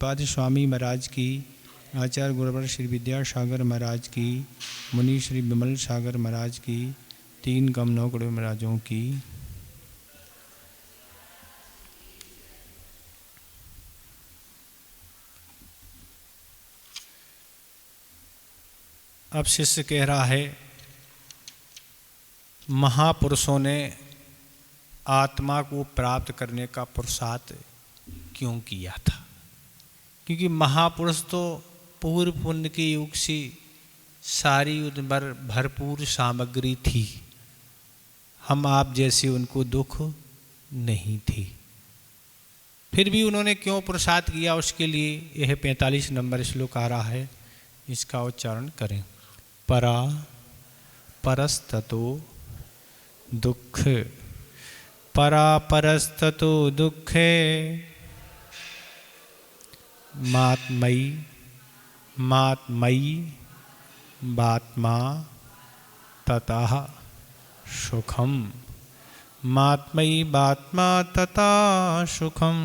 पाद स्वामी महाराज की, आचार्य गुरुवर श्री विद्यासागर महाराज की, मुनि श्री विमल सागर महाराज की, 3 कमनों गुरु महाराजों की। अब शिष्य कह रहा है, महापुरुषों ने आत्मा को प्राप्त करने का पुरुषार्थ क्यों किया था? क्योंकि महापुरुष तो पूर्व पुण्य के युग से सारी उनपर भरपूर सामग्री थी। हम आप जैसे उनको दुख नहीं थी, फिर भी उन्होंने क्यों पुरुषार्थ किया? उसके लिए यह 45 नंबर श्लोक आ रहा है, इसका उच्चारण करें। परा परस्ततो दुख, परा परस्ततो दुखे, मात्मयी मात्मयी बात्मा ततः सुखम, मात्मयी बात्मा तथा सुखम।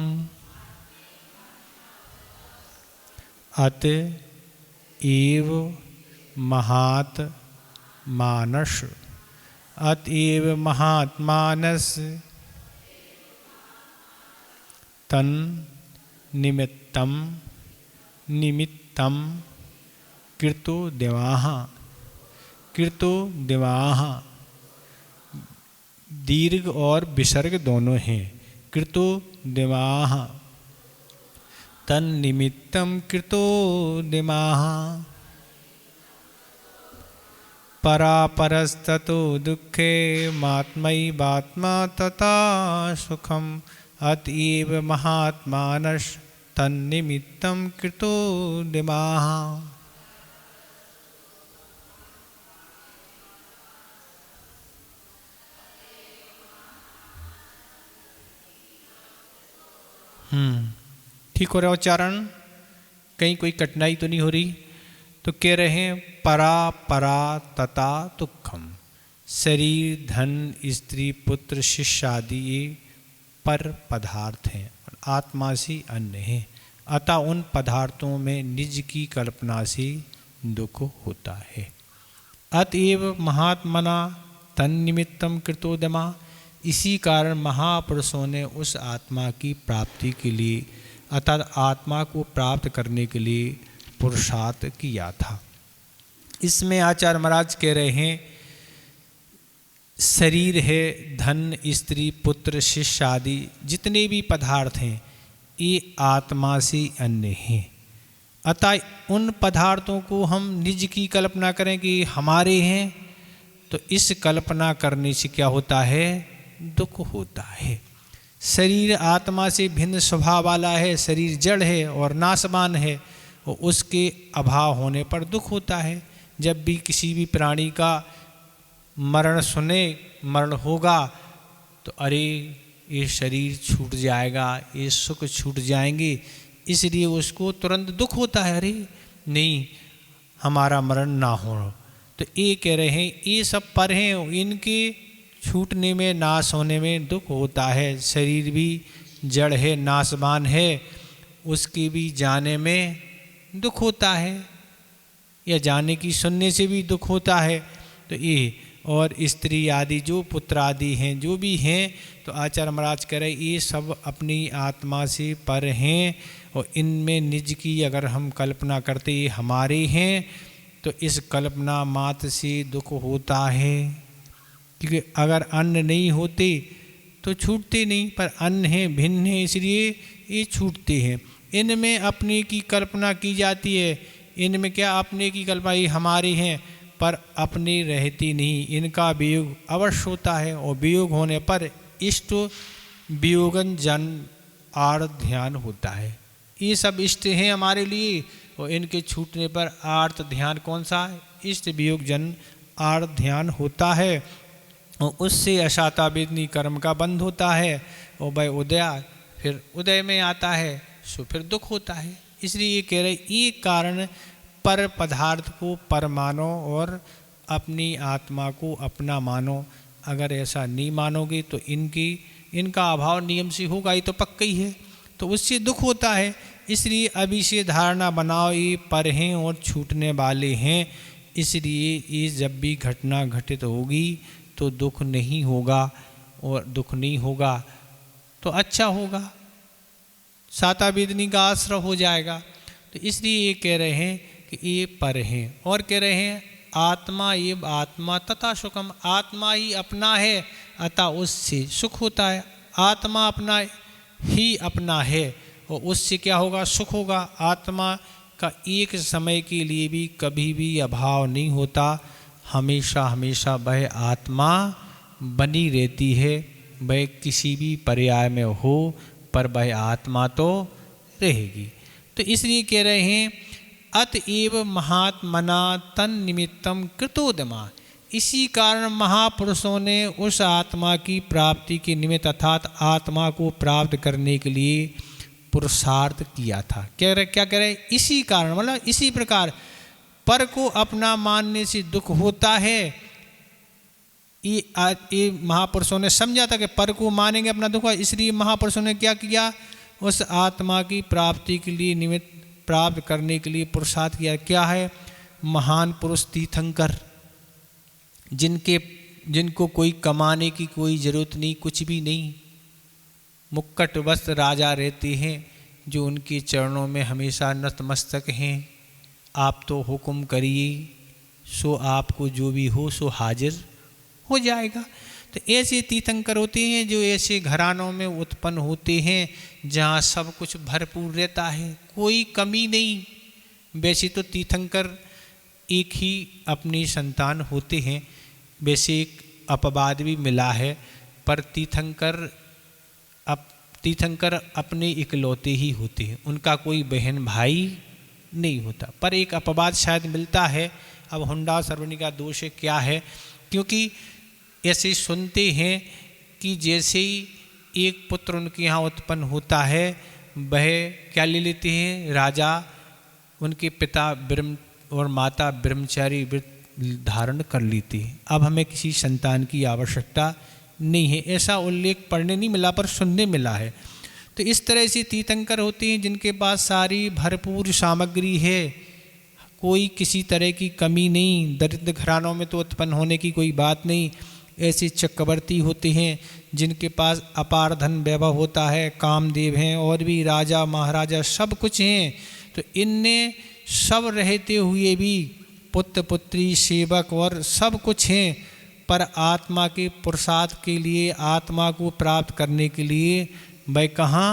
अतएव महात मानस, अतएव महात्मानस तन निमित्तम निमित्तम कृतो देवाः, कृतो देवाः दीर्घ और विसर्ग दोनों हैं। कृतो देवाः तन निमित्तम कृतो देवाः, परा परस्ततो दुखे, मात्मयी बात्मा तथा सुखम। अतएव महात्मानस तन्निमित्तं कृतो देवाः। ठीक हो रहा उच्चारण? कहीं कोई कठिनाई तो नहीं हो रही? तो कह रहे हैं परा परा तथा दुखम। शरीर, धन, स्त्री, पुत्र, शिष्य आदि ये पर पदार्थ हैं, आत्मा से अन्य हैं। अतः उन पदार्थों में निज की कल्पना से दुख होता है। अतएव महात्मना तन्निमित्तम कृतोदमा, इसी कारण महापुरुषों ने उस आत्मा की प्राप्ति के लिए अर्थात आत्मा को प्राप्त करने के लिए पुरुषार्थ किया था। इसमें आचार्य महाराज कह रहे हैं, शरीर है, धन, स्त्री, पुत्र, शिष्य आदि जितने भी पदार्थ हैं ये आत्मा से अन्य हैं। अतः उन पदार्थों को हम निज की कल्पना करें कि हमारे हैं, तो इस कल्पना करने से क्या होता है? दुख होता है। शरीर आत्मा से भिन्न स्वभाव वाला है, शरीर जड़ है और नाशवान है, और उसके अभाव होने पर दुख होता है। जब भी किसी भी प्राणी का मरण सुने, मरण होगा, तो अरे ये शरीर छूट जाएगा, ये सुख छूट जाएंगे, इसलिए उसको तुरंत दुख होता है, अरे नहीं हमारा मरण ना हो। तो ये कह रहे हैं ये सब पर हैं, इनके छूटने में, नाश होने में दुख होता है। शरीर भी जड़ है, नाशवान है, उसके भी जाने में दुख होता है, या जाने की सुनने से भी दुख होता है। तो ये और स्त्री आदि जो पुत्र आदि हैं, जो भी हैं, तो आचार्य महाराज कह रहे ये सब अपनी आत्मा से पर हैं, और इनमें निज की अगर हम कल्पना करते ये हमारे हैं, तो इस कल्पना मात्र से दुख होता है। क्योंकि अगर अन्न नहीं होते तो छूटते नहीं, पर अन्न है, भिन्न है, इसलिए ये छूटते हैं। इनमें अपने की कल्पना की जाती है, इनमें क्या अपने की कल्पना ये हमारे हैं, पर अपने रहती नहीं। इनका वियोग अवश्य होता है, और वियोग होने पर इष्ट वियोगन जन आर्त ध्यान होता है। ये सब इष्ट हैं हमारे लिए, और इनके छूटने पर आर्त ध्यान कौन सा है? इष्ट वियोग जन आर्त ध्यान होता है, और उससे अशाता वेदनी कर्म का बंध होता है, और वह उदया फिर उदय में आता है, सो फिर दुख होता है। इसलिए ये कह रहे ये कारण पर पदार्थ को पर मानो और अपनी आत्मा को अपना मानो। अगर ऐसा नहीं मानोगे तो इनका अभाव नियम से होगा, ये तो पक्का ही है, तो उससे दुख होता है। इसलिए अभी से धारणा बनाओ ये पर हैं और छूटने वाले हैं। इसलिए ये जब भी घटना घटित होगी तो दुख नहीं होगा, और दुख नहीं होगा तो अच्छा होगा, साता वेदनी का आश्रय हो जाएगा। तो इसलिए ये कह रहे हैं कि ये पर हैं, और कह रहे हैं आत्मा ये आत्मा तथा सुखम, आत्मा ही अपना है अतः उससे सुख होता है। आत्मा अपना ही अपना है और उससे क्या होगा, सुख होगा। आत्मा का एक समय के लिए भी कभी भी अभाव नहीं होता, हमेशा हमेशा वह आत्मा बनी रहती है। वह किसी भी पर्याय में हो पर वह आत्मा तो रहेगी। तो इसलिए कह रहे हैं अतएव महात्मना तन निमित्तम कृतोदमा, इसी कारण महापुरुषों ने उस आत्मा की प्राप्ति के निमित्त अर्थात आत्मा को प्राप्त करने के लिए पुरुषार्थ किया था। क्या कह रहे, इसी कारण मतलब इसी प्रकार पर को अपना मानने से दुख होता है। ये महापुरुषों ने समझा था कि पर को मानेंगे अपना दुख, इसलिए महापुरुषों ने क्या किया, उस आत्मा की प्राप्ति के लिए निमित्त प्राप्त करने के लिए पुरुषार्थ किया। क्या है, महान पुरुष तीर्थंकर, जिनको कोई कमाने की कोई जरूरत नहीं, कुछ भी नहीं, मुक्कट वस्त्र राजा रहते हैं, जो उनके चरणों में हमेशा नतमस्तक हैं। आप तो हुक्म करिए सो आपको जो भी हो सो हाजिर हो जाएगा। तो ऐसे तीर्थंकर होते हैं जो ऐसे घरानों में उत्पन्न होते हैं जहाँ सब कुछ भरपूर रहता है, कोई कमी नहीं। वैसे तो तीर्थंकर एक ही अपनी संतान होते हैं, वैसे एक अपवाद भी मिला है, पर तीर्थंकर अपने इकलौते ही होते हैं, उनका कोई बहन भाई नहीं होता। पर एक अपवाद शायद मिलता है। अब हुंडा सर्वणी का दोष है क्या है, क्योंकि ऐसे सुनते हैं कि जैसे ही एक पुत्र उनके यहाँ उत्पन्न होता है, वह क्या ले लेते हैं, राजा उनके पिता ब्रह्म और माता ब्रह्मचारी व्रत धारण कर लेती है। अब हमें किसी संतान की आवश्यकता नहीं है, ऐसा उल्लेख पढ़ने नहीं मिला पर सुनने मिला है। तो इस तरह से तीर्थंकर होते हैं जिनके पास सारी भरपूर सामग्री है, कोई किसी तरह की कमी नहीं, दरिद्र घरानों में तो उत्पन्न होने की कोई बात नहीं। ऐसे चक्रवर्ती होते हैं जिनके पास अपार धन वैभव होता है, कामदेव हैं और भी राजा महाराजा सब कुछ हैं। तो इनने सब रहते हुए भी पुत्र पुत्री सेवक और सब कुछ हैं, पर आत्मा के पुरुषार्थ के लिए, आत्मा को प्राप्त करने के लिए वह कहाँ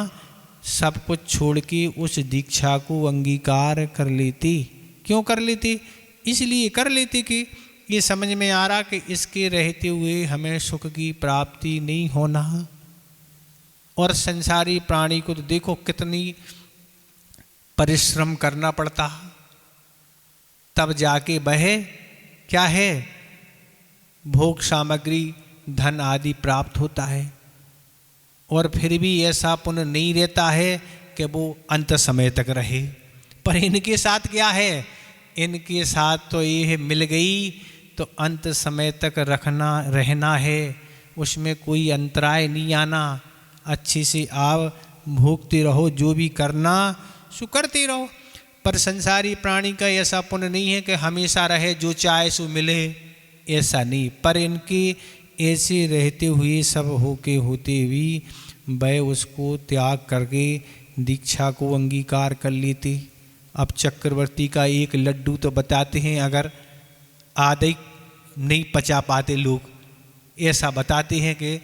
सब कुछ छोड़ के उस दीक्षा को अंगीकार कर लेती। क्यों कर लेती, इसलिए कर लेती कि ये समझ में आ रहा कि इसके रहते हुए हमें सुख की प्राप्ति नहीं होना। और संसारी प्राणी को तो देखो कितनी परिश्रम करना पड़ता, तब जाके वह क्या है, भोग सामग्री धन आदि प्राप्त होता है। और फिर भी ऐसा पुण्य नहीं रहता है कि वो अंत समय तक रहे। पर इनके साथ क्या है, इनके साथ तो ये मिल गई तो अंत समय तक रहना है, उसमें कोई अंतराय नहीं आना। अच्छे से आप भोगते रहो, जो भी करना सो करते रहो। पर संसारी प्राणी का ऐसा पुण्य नहीं है कि हमेशा रहे, जो चाहे सो मिले, ऐसा नहीं। पर इनके ऐसे रहते हुए सब होते हुए वह उसको त्याग करके दीक्षा को अंगीकार कर लेते। अब चक्रवर्ती का एक लड्डू तो बताते हैं, अगर आधे नहीं पचा पाते लोग, ऐसा बताते हैं कि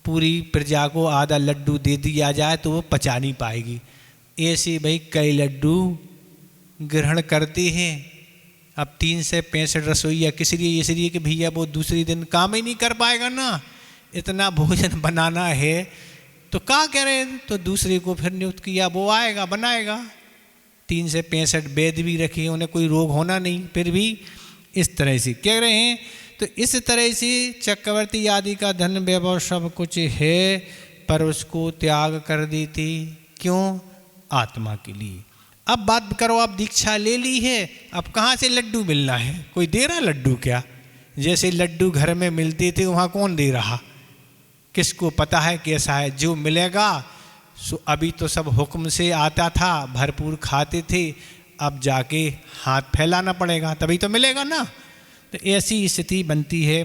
पूरी प्रजा को आधा लड्डू दे दिया जाए तो वो पचा नहीं पाएगी। ऐसे भाई कई लड्डू ग्रहण करते हैं। अब 365 रसोईया किस लिए, इसलिए कि भैया वो दूसरी दिन काम ही नहीं कर पाएगा ना, इतना भोजन बनाना है तो क्या करें, तो दूसरे को फिर नियुक्त किया, वो आएगा बनाएगा। 365 वेद भी रखे, उन्हें कोई रोग होना नहीं, फिर भी इस तरह से कह रहे हैं। तो इस तरह से चक्रवर्ती आदि का धन वैभव सब कुछ है, पर उसको त्याग कर देती। क्यों, आत्मा के लिए। अब बात करो, आप दीक्षा ले ली है, अब कहाँ से लड्डू मिलना है, कोई दे रहा लड्डू क्या? जैसे लड्डू घर में मिलते थे वहाँ कौन दे रहा, किसको पता है कैसा है। जो मिलेगा सो अभी तो सब हुक्म से आता था, भरपूर खाते थे, अब जाके हाथ फैलाना पड़ेगा तभी तो मिलेगा ना। तो ऐसी स्थिति बनती है,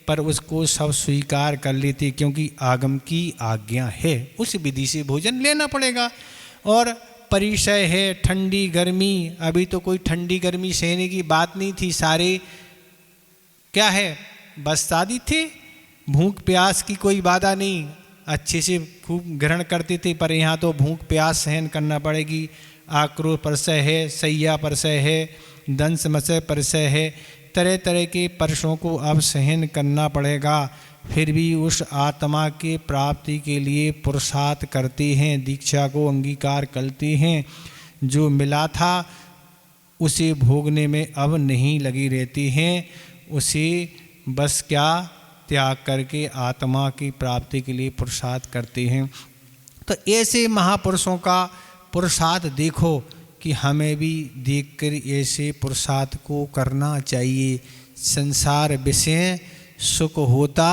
पर उसको सब स्वीकार कर लेते क्योंकि आगम की आज्ञा है, उस विधि से भोजन लेना पड़ेगा। और परिचय है ठंडी गर्मी, अभी तो कोई ठंडी गर्मी सहने की बात नहीं थी, सारे क्या है बस शादी थे, भूख प्यास की कोई बाधा नहीं, अच्छे से खूब ग्रहण करते थे। पर यहाँ तो भूख प्यास सहन करना पड़ेगी, आक्रोश परसय है, सैया परसय है, दंश मसय परसय है, तरह तरह के परसों को अब सहन करना पड़ेगा। फिर भी उस आत्मा के प्राप्ति के लिए पुरुषार्थ करते हैं, दीक्षा को अंगीकार करते हैं। जो मिला था उसे भोगने में अब नहीं लगी रहती हैं, उसे बस क्या त्याग करके आत्मा की प्राप्ति के लिए पुरुषार्थ करते हैं। तो ऐसे महापुरुषों का पुरुषार्थ देखो कि हमें भी देखकर ऐसे पुरुषार्थ को करना चाहिए। संसार विषय सुख होता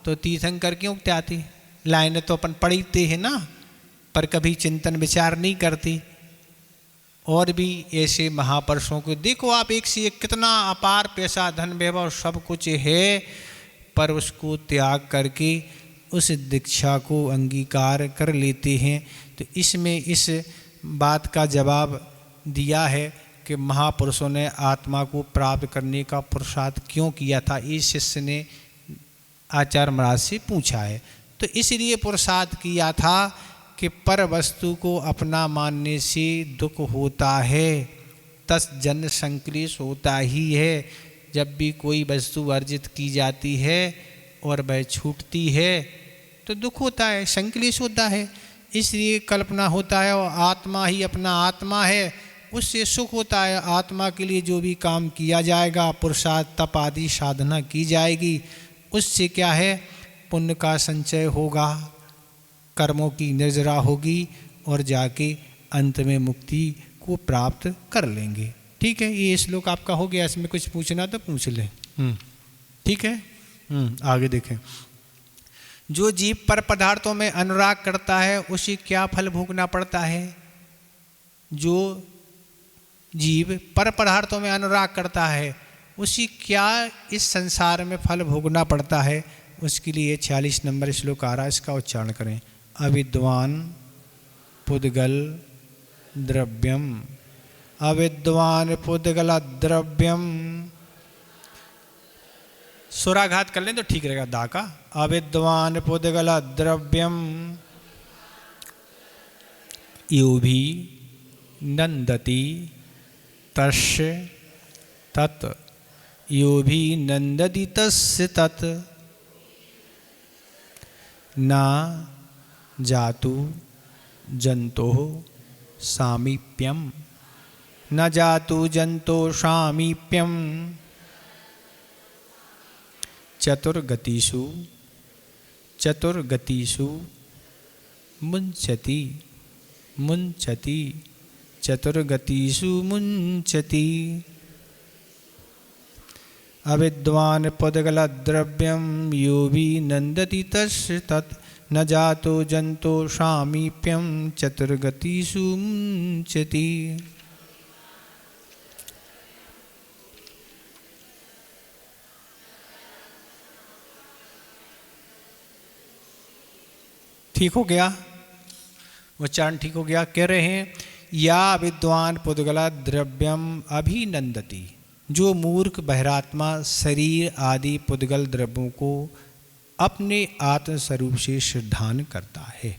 तो तीर्थंकर क्यों त्याती, लाइनें तो अपन पढ़ते हैं ना, पर कभी चिंतन विचार नहीं करती। और भी ऐसे महापुरुषों को देखो आप, एक से एक कितना अपार पैसा धन वैभव सब कुछ है, पर उसको त्याग करके उस दीक्षा को अंगीकार कर लेते हैं। तो इसमें इस बात का जवाब दिया है कि महापुरुषों ने आत्मा को प्राप्त करने का पुरुषार्थ क्यों किया था, इस शिष्य ने आचार्य महाराज से पूछा है। तो इसलिए पुरुषार्थ किया था कि पर वस्तु को अपना मानने से दुख होता है, तस जन्म संक्लेश होता ही है। जब भी कोई वस्तु अर्जित की जाती है और वह छूटती है तो दुख होता है, संक्लेश होता है, इसलिए कल्पना होता है और आत्मा ही अपना आत्मा है, उससे सुख होता है। आत्मा के लिए जो भी काम किया जाएगा, पुरुषार्थ तप आदि साधना की जाएगी, उससे क्या है पुण्य का संचय होगा, कर्मों की निर्जरा होगी और जाके अंत में मुक्ति को प्राप्त कर लेंगे। ठीक है, ये श्लोक आपका हो गया, इसमें कुछ पूछना तो पूछ लें। ठीक है, आगे देखें। जो जीव पर पदार्थों में अनुराग करता है उसे क्या फल भोगना पड़ता है। जो जीव पर पदार्थों में अनुराग करता है उसी क्या इस संसार में फल भोगना पड़ता है, उसके लिए 46 नंबर श्लोक आ रहा है, इसका उच्चारण करें। अविद्वान पुद्गल द्रव्यम, अविद्वान पुद्गल द्रव्यम, सुराघात कर लें तो ठीक रहेगा दा का। अविद्वान पुद्गल द्रव्यम यो भी नंदति तस्य तत्, यो भी नंदति तस्य तत्, ना जातु जंतो सामीप्यम, न जातु जंतो सामीप्यम, चतुर्गतिषु चतुर्गतिषु मुंचति मुंचति, चतुर्गतिषु मुंचति। अविद्वान पुद्गल द्रव्यम यो भी नंदति तस्य तत्, न जातो जंतो सामीप्यम, चतुर्गतिषु मुंचति। ठीक हो गया, उच्चारण ठीक हो गया। कह रहे हैं या विद्वान पुद्गला द्रव्यम अभिनंदति, जो मूर्ख बहिरात्मा शरीर आदि पुद्गल द्रव्यों को अपने आत्म स्वरूप से सिद्धान करता है।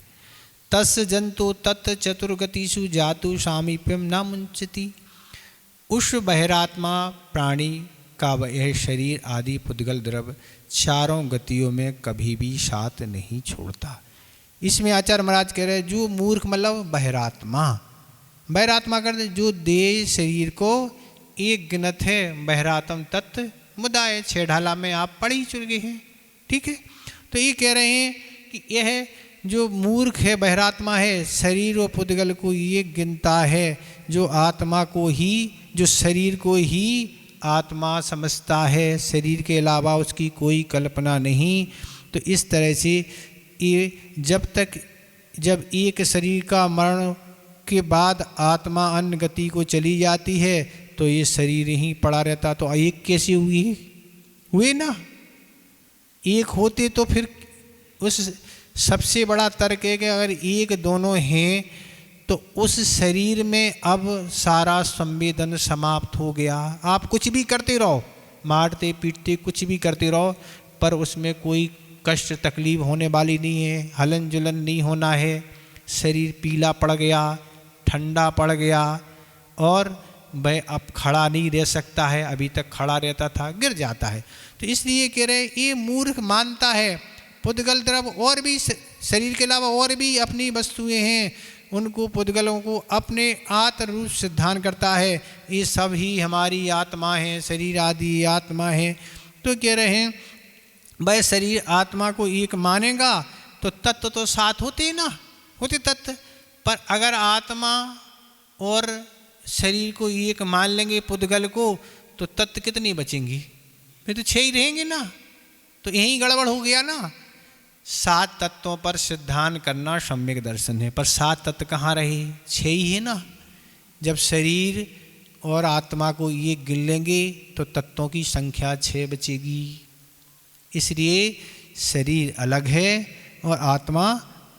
तस् जंतु तत् चतुर्गतिषु जातु सामीप्यम न मुंचति, उस बहिरात्मा प्राणी का वह शरीर आदि पुद्गल द्रव्य चारों गतियों में कभी भी साथ नहीं छोड़ता। इसमें आचार्य महाराज कह रहे हैं जो मूर्ख मतलब बहिरात्मा, बहिरात्मा करते जो देह शरीर को एक गिनत है, बहिरात्म तत्व मुदाय, छह ढाला में आप पढ़ ही चुके हैं। ठीक है, तो ये कह रहे हैं कि यह जो मूर्ख है बहिरात्मा है, शरीर और पुद्गल को ये गिनता है, जो आत्मा को ही, जो शरीर को ही आत्मा समझता है, शरीर के अलावा उसकी कोई कल्पना नहीं। तो इस तरह से ये जब तक जब एक शरीर का मरण के बाद आत्मा अन्य गति को चली जाती है तो ये शरीर ही पड़ा रहता, तो एक कैसे हुए ना। एक होते तो फिर उस सबसे बड़ा तर्क है कि अगर एक दोनों हैं तो उस शरीर में अब सारा संवेदन समाप्त हो गया। आप कुछ भी करते रहो, मारते पीटते कुछ भी करते रहो, पर उसमें कोई कष्ट तकलीफ होने वाली नहीं है, हलन जुलन नहीं होना है। शरीर पीला पड़ गया, ठंडा पड़ गया और वह अब खड़ा नहीं रह सकता है, अभी तक खड़ा रहता था, गिर जाता है। तो इसलिए कह रहे ये मूर्ख मानता है पुद्गल द्रव और भी शरीर के अलावा और भी अपनी वस्तुएं हैं, उनको पुद्गलों को अपने आत्म रूप सिद्धांत करता है, ये सब ही हमारी आत्मा है, शरीर आदि आत्मा है। तो कह रहे हैं वह शरीर आत्मा को एक मानेगा तो तत्व तो साथ होते ना, होते तत्व, पर अगर आत्मा और शरीर को एक मान लेंगे पुद्गल को तो तत्व कितनी बचेंगी, फिर तो 6 ही रहेंगे ना। तो यही गड़बड़ हो गया ना। 7 तत्वों पर सिद्धांत करना सम्यक दर्शन है, पर 7 तत्व कहाँ रहे, 6 ही है ना। जब शरीर और आत्मा को ये गिन लेंगे तो तत्वों की संख्या 6 बचेगी। इसलिए शरीर अलग है और आत्मा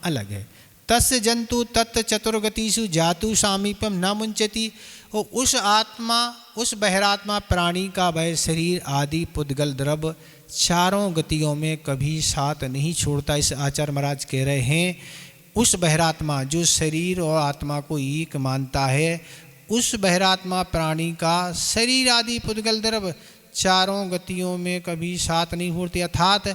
अलग है। तस्य जंतु तत्व चतुर्गतिषु जातु सामीप्यम न मुंचति। और उस आत्मा, उस बहिरात्मा प्राणी का वह शरीर आदि पुद्गल द्रव चारों गतियों में कभी साथ नहीं छोड़ता। इस आचार्य महाराज कह रहे हैं उस बहिरात्मा जो शरीर और आत्मा को एक मानता है, उस बहिरात्मा प्राणी का शरीर आदि पुद्गल द्रव चारों गतियों में कभी साथ नहीं छोड़ते, अर्थात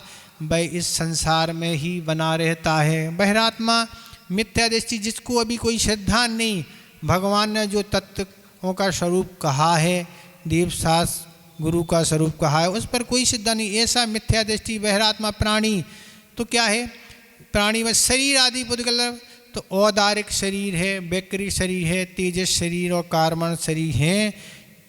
वह इस संसार में ही बना रहता है। बहिरात्मा मिथ्या दृष्टि, जिसको अभी कोई सिद्धांत नहीं, भगवान ने जो तत्वों का स्वरूप कहा है, देवशास्त्र गुरु का स्वरूप कहा है, उस पर कोई सिद्धांत नहीं। ऐसा मिथ्या दृष्टि बहिरात्मा प्राणी तो क्या है, प्राणी में शरीर आदि पुद्गल, तो औदारिक शरीर है, वैकृत शरीर है, तेजस शरीर और कार्बन शरीर हैं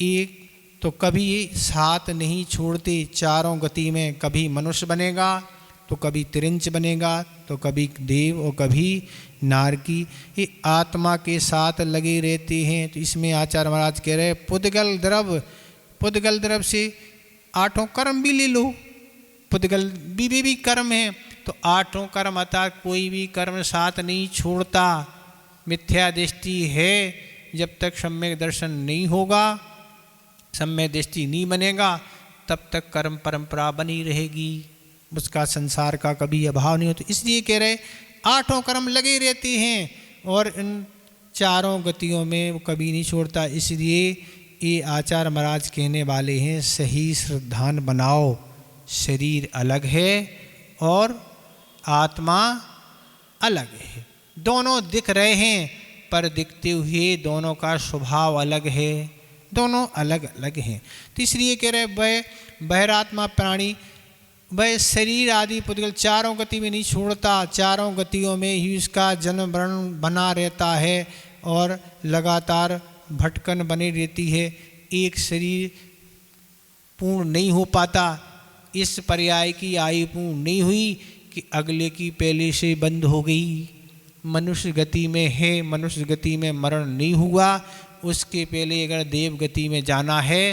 एक, तो कभी साथ नहीं छोड़ते चारों गति में। कभी मनुष्य बनेगा तो कभी तिरंच बनेगा, तो कभी देव और कभी नारकी, ये आत्मा के साथ लगे रहते हैं। तो इसमें आचार्य महाराज कह रहे पुद्गल द्रव से 8 कर्म भी ले लो, पुद्गल भी कर्म है, तो 8 कर्म अर्थात कोई भी कर्म साथ नहीं छोड़ता। मिथ्या दृष्टि है, जब तक सम्यक दर्शन नहीं होगा, सम्यक दृष्टि नहीं बनेगा, तब तक कर्म परंपरा बनी रहेगी, उसका संसार का कभी अभाव नहीं होता। इसलिए कह रहे 8 कर्म लगे रहते हैं और इन चारों गतियों में वो कभी नहीं छोड़ता। इसलिए ये आचार्य महाराज कहने वाले हैं सही श्रद्धान बनाओ, शरीर अलग है और आत्मा अलग है, दोनों दिख रहे हैं पर दिखते हुए दोनों का स्वभाव अलग है, दोनों अलग अलग हैं। तो इसलिए कह रहे वह बहिरात्मा प्राणी वह शरीर आदि पुद्गल चारों गति में नहीं छोड़ता, चारों गतियों में ही उसका जन्म मरण बना रहता है और लगातार भटकन बनी रहती है। एक शरीर पूर्ण नहीं हो पाता, इस पर्याय की आयु पूर्ण नहीं हुई कि अगले की पहले से बंद हो गई। मनुष्य गति में है, मनुष्य गति में मरण नहीं हुआ, उसके पहले अगर देव गति में जाना है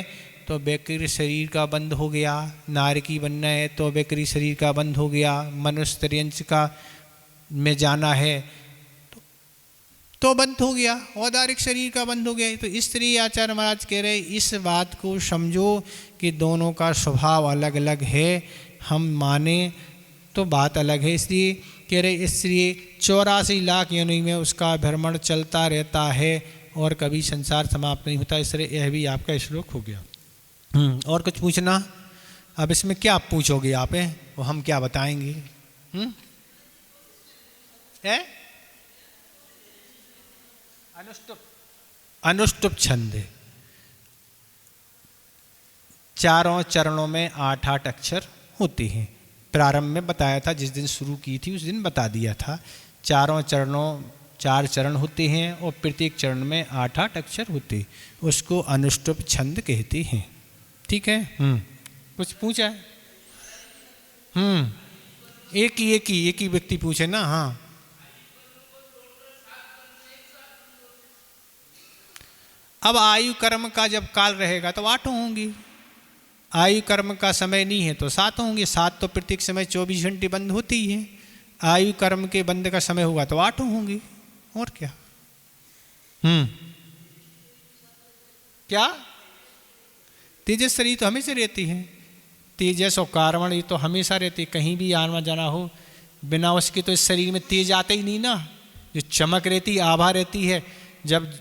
तो वैकृत शरीर का बंद हो गया, नारकी बनना है तो वैकृत शरीर का बंद हो गया, मनुष्य त्रियंश का में जाना है तो बंद हो गया, औदारिक शरीर का बंद हो गया। तो इस तरह आचार्य महाराज कह रहे इस बात को समझो कि दोनों का स्वभाव अलग अलग है, हम माने तो बात अलग है। इसलिए कह रहे इसलिए 84 लाख योनि में उसका भ्रमण चलता रहता है और कभी संसार समाप्त नहीं होता। इस तरह यह भी आपका श्लोक हो गया। और कुछ पूछना? अब इसमें क्या पूछोगे आप, वो हम क्या बताएंगे? है अनुष्टुप छंद, चारों चरणों में 8-8 अक्षर होते हैं। प्रारंभ में बताया था, जिस दिन शुरू की थी उस दिन बता दिया था। चारों चरणों 4 चरण होते हैं और प्रत्येक चरण में 8-8 अक्षर होते, उसको अनुष्टुप छंद कहते हैं। ठीक है। कुछ पूछा है? एक ही व्यक्ति पूछे ना। हाँ अब आयु कर्म का जब काल रहेगा तो 8 होंगी, आयु कर्म का समय नहीं है तो 7 होंगे। 7 तो प्रत्येक समय 24 घंटे बंद होती ही है, आयु कर्म के बंद का समय हुआ तो 8 होंगी। और क्या क्या तेजस शरीर तो हमेशा रहती है, तेजस और कार्बन ये तो हमेशा रहती है, कहीं भी आना जाना हो, बिना उसके तो इस शरीर में तेज आते ही नहीं ना। जो चमक रहती है, आभा रहती है, जब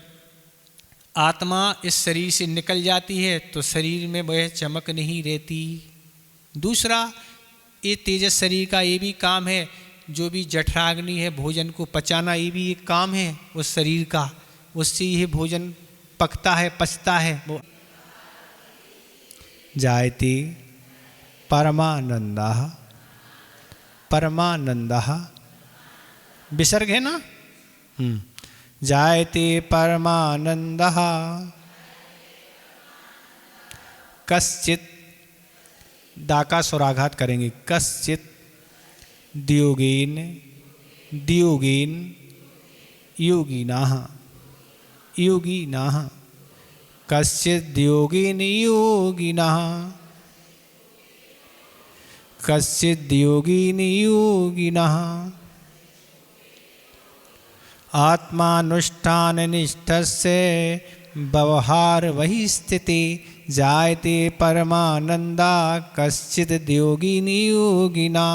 आत्मा इस शरीर से निकल जाती है तो शरीर में वह चमक नहीं रहती। दूसरा, ये तेजस शरीर का ये भी काम है, जो भी जठराग्नि है भोजन को पचाना, ये भी एक काम है उस शरीर का, उससे यह भोजन पकता है, पचता है। वो जायते परमानंदः, परमानंदः विसर्ग है ना। जायते परमानंदः कश्चित्, दाका स्वराघात करेंगे, कश्चित् द्योगेन, द्योगेन योगिनाः, योगिनाः कश्चित् द्योगेन योगिनाः, कश्चित् द्योगेन योगिनाः आत्मानुष्ठान निष्ठस्य व्यवहार वही स्थिति। जायते परमानंदा कश्चित् द्योगेन योगिना।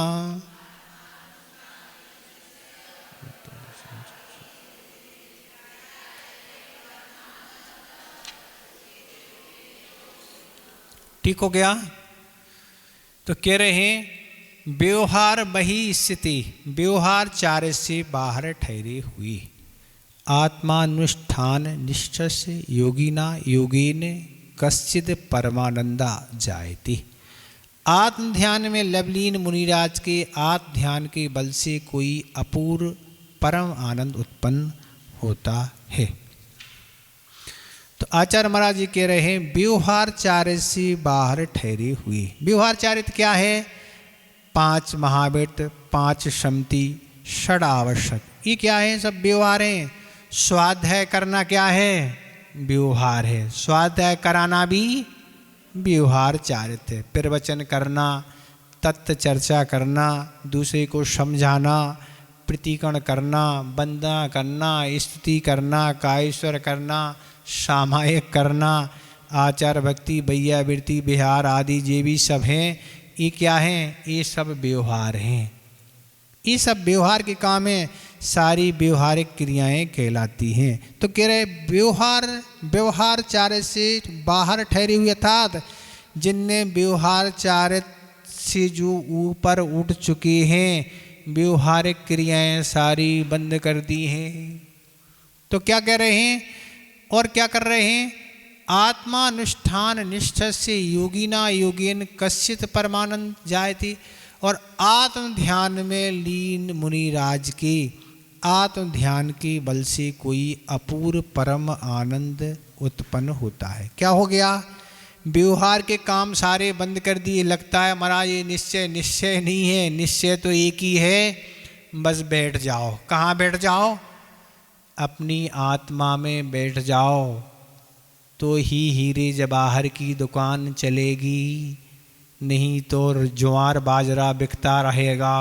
ठीक हो गया। तो कह रहे हैं व्यवहार वही स्थिति, व्यवहार चार्य से बाहर ठहरे हुए, आत्मानुष्ठान निष्ठ से योगिना योगेन कश्चित् परमानंदा जायते। आत्म ध्यान में लवलीन मुनिराज के आत्म ध्यान के बल से कोई अपूर्व परम आनंद उत्पन्न होता है। तो आचार्य महाराज जी कह रहे हैं व्यवहारचार्य से बाहर ठहरे हुए। व्यवहारचार्य क्या है? 5 महावेद, 5 सम्मति, 6 आवश्यक, ये क्या है? सब व्यवहार हैं। स्वाध्याय करना क्या है? व्यवहार है। स्वाध्याय कराना भी व्यवहारचार्य है। प्रवचन करना, तत्व चर्चा करना, दूसरे को समझाना, प्रतिकरण करना, वंदना करना, स्तुति करना, कायेश्वर करना, सामायिक करना, आचार भक्ति, वैयावृत्ति, विहार आदि ये भी सब हैं। ये क्या हैं? ये सब व्यवहार हैं। ये सब व्यवहार के काम हैं, सारी व्यवहारिक क्रियाएं कहलाती हैं। तो कह रहे व्यवहारचार्य से बाहर ठहरे हुए, अर्थात जिनने व्यवहारचार्य से जो ऊपर उठ चुके हैं, व्यवहारिक क्रियाएं सारी बंद कर दी हैं। तो क्या कह रहे हैं और क्या कर रहे हैं? आत्मानुष्ठान निष्ठ से योगिना योगेन कश्चित् परमानंद जायते। और आत्म ध्यान में लीन मुनिराज के आत्म ध्यान के बल से कोई अपूर्व परम आनंद उत्पन्न होता है। क्या हो गया? व्यवहार के काम सारे बंद कर दिए। लगता है महाराज ये निश्चय, निश्चय नहीं है, निश्चय तो एक ही है, बस बैठ जाओ। कहाँ बैठ जाओ? अपनी आत्मा में बैठ जाओ, तो ही हीरे जवाहर की दुकान चलेगी, नहीं तो ज्वार बाजरा बिकता रहेगा,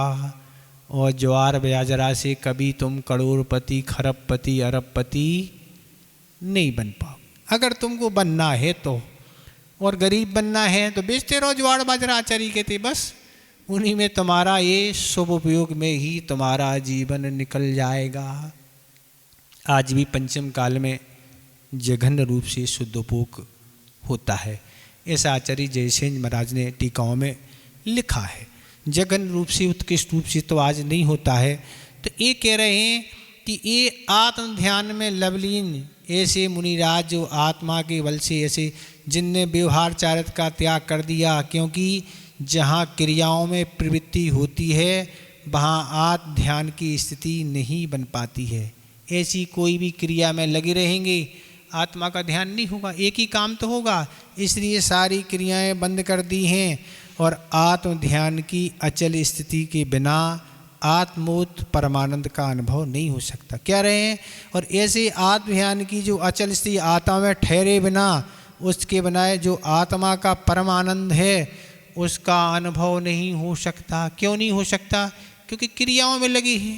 और ज्वार बाजरा से कभी तुम करोड़पति, खरबपति, अरबपति नहीं बन पाओ। अगर तुमको बनना है तो, और गरीब बनना है तो बेचते रहो ज्वार बाजरा आचार्य कहते, बस उन्हीं में तुम्हारा ये शुभ उपयोग में ही तुम्हारा जीवन निकल जाएगा। आज भी पंचम काल में जघन्य रूप से शुद्ध उपयोग होता है, ऐसा आचार्य जयसेन महाराज ने टीकाओं में लिखा है। जघन्य रूप से, उत्कृष्ट रूप से तो आज नहीं होता है। तो ये कह रहे हैं कि ये आत्म ध्यान में लवलीन ऐसे मुनिराज जो आत्मा के बल से, ऐसे जिनने व्यवहारचार्य का त्याग कर दिया, क्योंकि जहाँ क्रियाओं में प्रवृत्ति होती है वहाँ आत्म ध्यान की स्थिति नहीं बन पाती है। ऐसी कोई भी क्रिया में लगे रहेंगे, आत्मा का ध्यान नहीं होगा, एक ही काम तो होगा। इसलिए सारी क्रियाएं बंद कर दी हैं, और आत्म ध्यान की अचल स्थिति के बिना आत्मोत परमानंद का अनुभव नहीं हो सकता। कह रहे हैं और ऐसे आत्म ध्यान की जो अचल स्थिति आत्मा में ठहरे बिना उसके बनाए जो आत्मा का परमानंद है उसका अनुभव नहीं हो सकता। क्यों नहीं हो सकता? क्योंकि क्रियाओं में लगी है।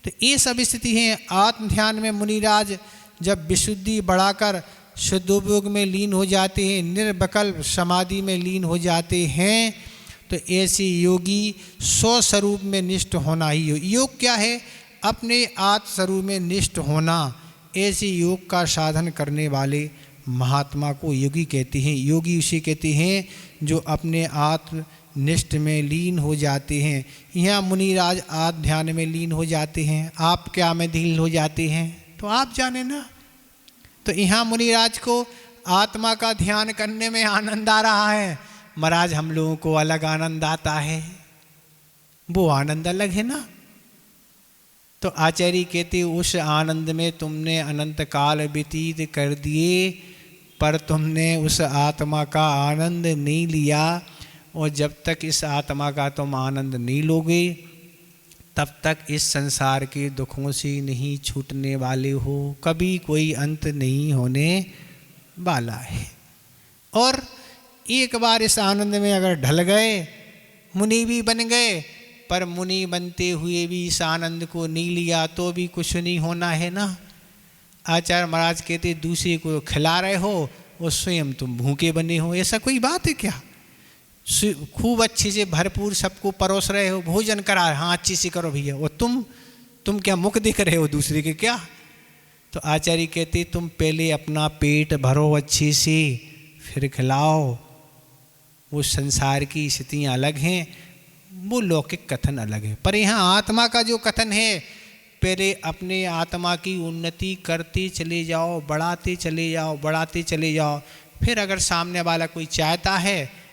तो ये सब स्थिति है। आत्म ध्यान में मुनिराज जब विशुद्धि बढ़ाकर शुद्धोपयोग में लीन हो जाते हैं, निर्विकल्प समाधि में लीन हो जाते हैं, तो ऐसे योगी स्वस्वरूप में निष्ठ होना ही हो। योग क्या है? अपने आत्मस्वरूप में निष्ठ होना। ऐसे योग का साधन करने वाले महात्मा को योगी कहते हैं। योगी उसे कहते हैं जो अपने आत्मनिष्ठ में लीन हो जाते हैं। यहाँ मुनिराज आत्म ध्यान में लीन हो जाते हैं। आप क्या में लीन हो जाते हैं तो आप जाने ना। तो यहाँ मुनिराज को आत्मा का ध्यान करने में आनंद आ रहा है। महाराज हम लोगों को अलग आनंद आता है, वो आनंद अलग है ना। तो आचार्य कहते उस आनंद में तुमने अनंत काल व्यतीत कर दिए, पर तुमने उस आत्मा का आनंद नहीं लिया। और जब तक इस आत्मा का तुम आनंद नहीं लोगे तब तक इस संसार के दुखों से नहीं छूटने वाले हो। कभी कोई अंत नहीं होने वाला है। और एक बार इस आनंद में अगर ढल गए, मुनि भी बन गए, पर मुनि बनते हुए भी इस आनंद को नहीं लिया तो भी कुछ नहीं होना है ना। आचार्य महाराज कहते दूसरे को खिला रहे हो और स्वयं तुम भूखे बने हो, ऐसा कोई बात है क्या? खूब अच्छे से भरपूर सबको परोस रहे हो, भोजन करा, हाँ अच्छे से करो भैया, और तुम क्या मुख दिख रहे हो दूसरे के क्या? तो आचार्य कहते तुम पहले अपना पेट भरो अच्छे से, फिर खिलाओ। वो संसार की स्थितियाँ अलग हैं, वो लौकिक कथन अलग है। पर यहाँ आत्मा का जो कथन है, पहले अपने आत्मा की उन्नति करते चले जाओ, बढ़ाते चले जाओ, बढ़ाते चले जाओ। फिर अगर सामने वाला कोई चाहता है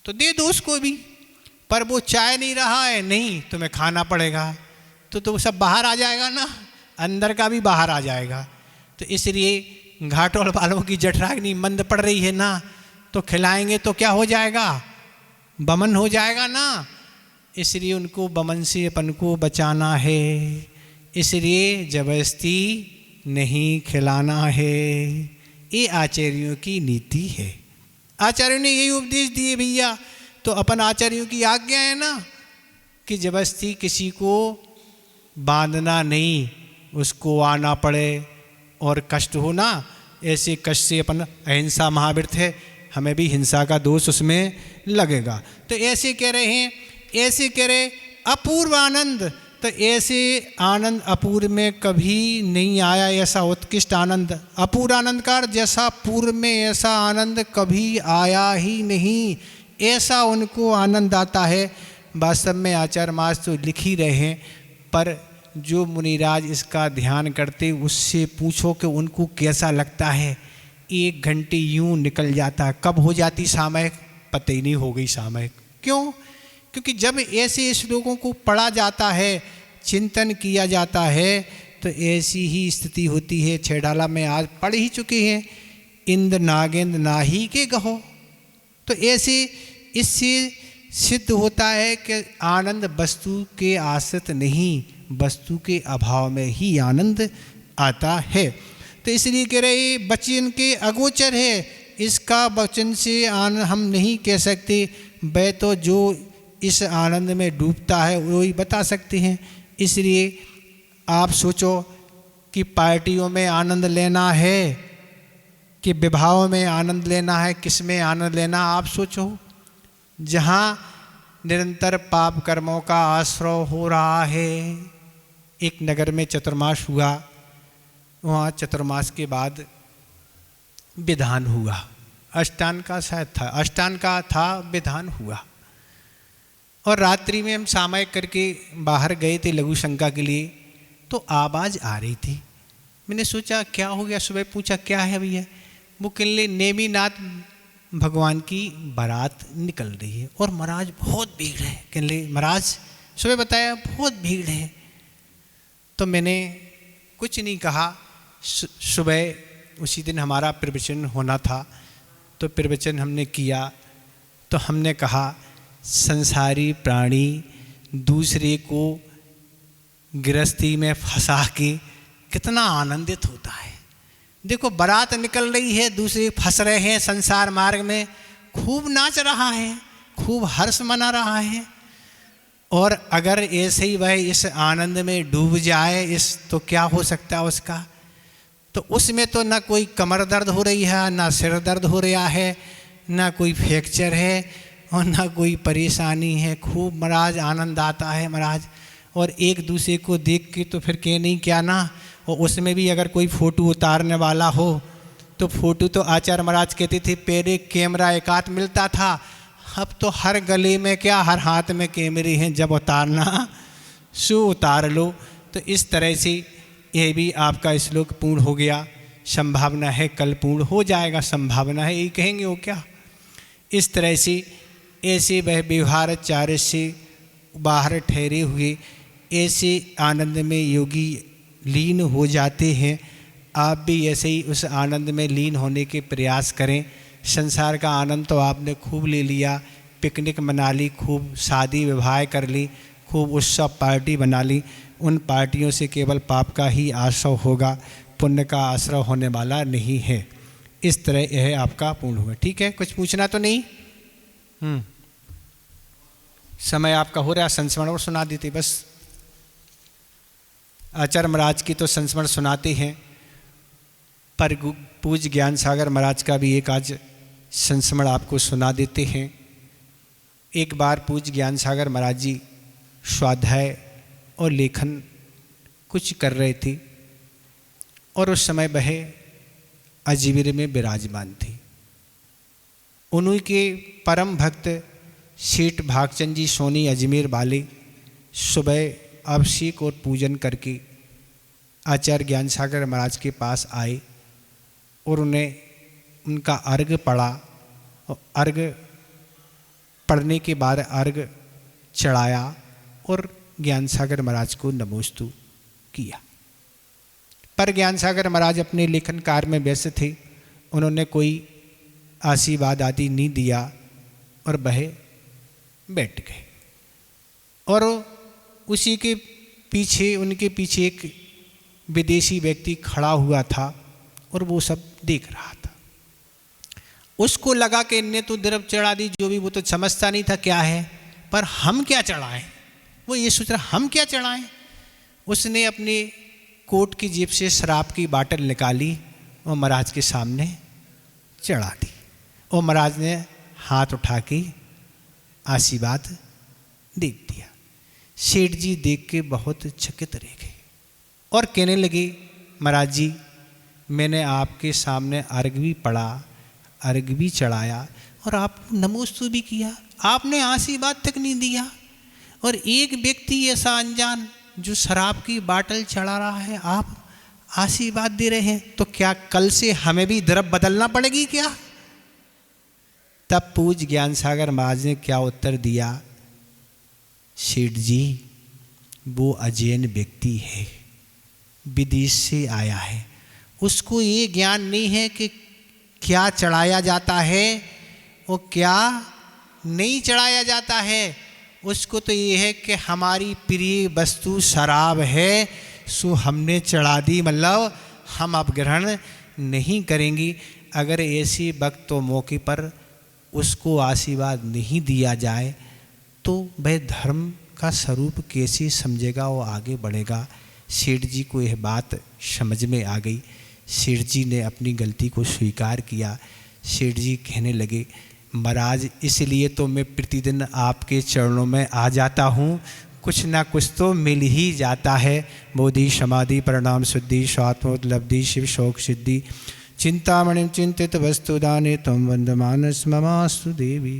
तो दे दो उसको भी, पर वो चाह नहीं रहा है, नहीं तुम्हें खाना पड़ेगा, तो सब बाहर आ जाएगा ना, अंदर का भी बाहर आ जाएगा। तो इसलिए घाटोल वालों की जठराग्नि मंद पड़ रही है ना, तो खिलाएंगे तो क्या हो जाएगा? बमन हो जाएगा ना। इसलिए उनको बमन से अपन को बचाना है। इसलिए जबरदस्ती नहीं खिलाना है। ये आचार्यों की नीति है। आचार्यों ने यही उपदेश दिए भैया। तो अपन आचार्यों की आज्ञा है ना कि जबरदस्ती किसी को बांधना नहीं, उसको आना पड़े और कष्ट हो ना। ऐसे कष्ट से अपन अहिंसा महाव्रत है, हमें भी हिंसा का दोष उसमें लगेगा। तो ऐसे कह रहे हैं, ऐसे कह रहे अपूर्व आनंद। तो ऐसे आनंद अपूर्व में कभी नहीं आया, ऐसा उत्कृष्ट आनंद। अपूर्व आनंद का जैसा पूर्व में ऐसा आनंद कभी आया ही नहीं, ऐसा उनको आनंद आता है। वास्तव में आचार्य महाराज तो लिख ही रहे हैं, पर जो मुनिराज इसका ध्यान करते उससे पूछो कि उनको कैसा लगता है। 1 घंटे यूं निकल जाता, कब हो जाती सामयिक पता ही नहीं हो गई सामयिक। क्यों? क्योंकि जब ऐसे श्लोकों को पढ़ा जाता है, चिंतन किया जाता है, तो ऐसी ही स्थिति होती है। छेड़ाला में आज पढ़ ही चुके हैं, इंद्र नागेंद्र नाही के गहो। तो ऐसे इससे सिद्ध होता है कि आनंद वस्तु के आश्रित नहीं, वस्तु के अभाव में ही आनंद आता है। तो इसलिए कह रहे वचन के अगोचर है, इसका वचन से आनंद हम नहीं कह सकते। वह तो जो इस आनंद में डूबता है वही बता सकते हैं। इसलिए आप सोचो कि पार्टियों में आनंद लेना है कि विवाहों में आनंद लेना है, किस में आनंद लेना, आप सोचो। जहाँ निरंतर पाप कर्मों का आश्रय हो रहा है। एक नगर में चतुर्मास हुआ, वहाँ चतुर्मास के बाद विधान हुआ, अष्टान का शायद था, अष्टान का था, विधान हुआ। और रात्रि में हम सामयिक करके बाहर गए थे लघु शंका के लिए, तो आवाज़ आ रही थी। मैंने सोचा क्या हो गया, सुबह पूछा क्या है भैया। वो कहने नेमीनाथ भगवान की बारात निकल रही है और महाराज बहुत भीड़ है। कहने महाराज सुबह बताया बहुत भीड़ है। तो मैंने कुछ नहीं कहा। सुबह उसी दिन हमारा प्रवचन होना था, तो प्रवचन हमने किया। तो हमने कहा संसारी प्राणी दूसरे को गृहस्थी में फंसा के कितना आनंदित होता है। देखो बारात निकल रही है, दूसरे फंस रहे हैं संसार मार्ग में, खूब नाच रहा है, खूब हर्ष मना रहा है। और अगर ऐसे ही वह इस आनंद में डूब जाए तो क्या हो सकता है उसका? तो उसमें तो ना कोई कमर दर्द हो रही है, ना सिर दर्द हो रहा है, ना कोई फ्रैक्चर है और ना कोई परेशानी है। खूब महाराज आनंद आता है महाराज। और एक दूसरे को देख के तो फिर कह नहीं क्या ना। और उसमें भी अगर कोई फ़ोटो उतारने वाला हो तो फ़ोटो तो आचार्य महाराज कहते थे पहले कैमरा एक आध मिलता था, अब तो हर गले में क्या हर हाथ में कैमरे हैं, जब उतारना सो उतार लो। तो इस तरह से यह भी आपका श्लोक पूर्ण हो गया। संभावना है कल पूर्ण हो जाएगा, संभावना है यही कहेंगे वो क्या। इस तरह से ऐसे वह व्यवहाराचार्य से बाहर ठहरे हुए ऐसे आनंद में योगी लीन हो जाते हैं। आप भी ऐसे ही उस आनंद में लीन होने के प्रयास करें। संसार का आनंद तो आपने खूब ले लिया, पिकनिक मना ली, खूब शादी विवाह कर ली, खूब उत्सव पार्टी बना ली। उन पार्टियों से केवल पाप का ही आश्रय होगा, पुण्य का आश्रय होने वाला नहीं है। इस तरह यह आपका पूर्ण होगा। ठीक है, कुछ पूछना तो नहीं? समय आपका हो रहा, संस्मरण और सुना देते बस। आचार्य महाराज की तो संस्मरण सुनाते हैं, पर पूज्य ज्ञान सागर महाराज का भी एक आज संस्मरण आपको सुना देते हैं। एक बार पूज्य ज्ञान सागर महाराज जी स्वाध्याय और लेखन कुछ कर रहे थे और उस समय वह अजमेर में विराजमान थे। उन्हीं के परम भक्त सेठ भागचंद जी सोनी अजमेर वाले सुबह अभिषेक और पूजन करके आचार्य ज्ञान सागर महाराज के पास आए और उन्हें उनका अर्घ पड़ा और अर्घ पढ़ने के बाद अर्घ चढ़ाया और ज्ञान सागर महाराज को नमोस्तु किया। पर ज्ञान सागर महाराज अपने लेखन कार्य में व्यस्त थे, उन्होंने कोई आशीर्वाद आदि नहीं दिया और वह बैठ गए। और उसी के पीछे उनके पीछे एक विदेशी व्यक्ति खड़ा हुआ था और वो सब देख रहा था। उसको लगा कि इनने तो द्रव चढ़ा दी, जो भी, वो तो समझता नहीं था क्या है, पर हम क्या चढ़ाएं, वो ये सोच रहा हम क्या चढ़ाएं। उसने अपने कोट की जेब से शराब की बाटल निकाली और महाराज के सामने चढ़ा दी और महाराज ने हाथ उठा के आशीर्वाद दे दिया। सेठ जी देख के बहुत चकित रह गए और कहने लगे, महाराज जी मैंने आपके सामने अर्घ भी पढ़ा, अर्घ भी चढ़ाया और आपको नमोस्तु भी किया, आपने आशीर्वाद तक नहीं दिया। और एक व्यक्ति ऐसा अनजान जो शराब की बाटल चढ़ा रहा है, आप आशीर्वाद दे रहे हैं, तो क्या कल से हमें भी द्रव बदलना पड़ेगी क्या? तब पूज्य ज्ञान सागर महाराज ने क्या उत्तर दिया, सेठ जी वो अजैन व्यक्ति है, विदेश से आया है, उसको ये ज्ञान नहीं है कि क्या चढ़ाया जाता है और क्या नहीं चढ़ाया जाता है। उसको तो ये है कि हमारी प्रिय वस्तु शराब है, सो हमने चढ़ा दी, मतलब हम अब ग्रहण नहीं करेंगे। अगर ऐसे वक्त तो मौके पर उसको आशीर्वाद नहीं दिया जाए तो वह धर्म का स्वरूप कैसे समझेगा, वो आगे बढ़ेगा। सेठ जी को यह बात समझ में आ गई। सेठ जी ने अपनी गलती को स्वीकार किया। सेठ जी कहने लगे, महाराज इसलिए तो मैं प्रतिदिन आपके चरणों में आ जाता हूँ, कुछ ना कुछ तो मिल ही जाता है। बोधि समाधि परिणाम शुद्धि स्वात्मोपलब्धि शिव शोक सिद्धि चिंतामणि चिंतित वस्तुदाने तम वंदमानस ममास्तु देवी।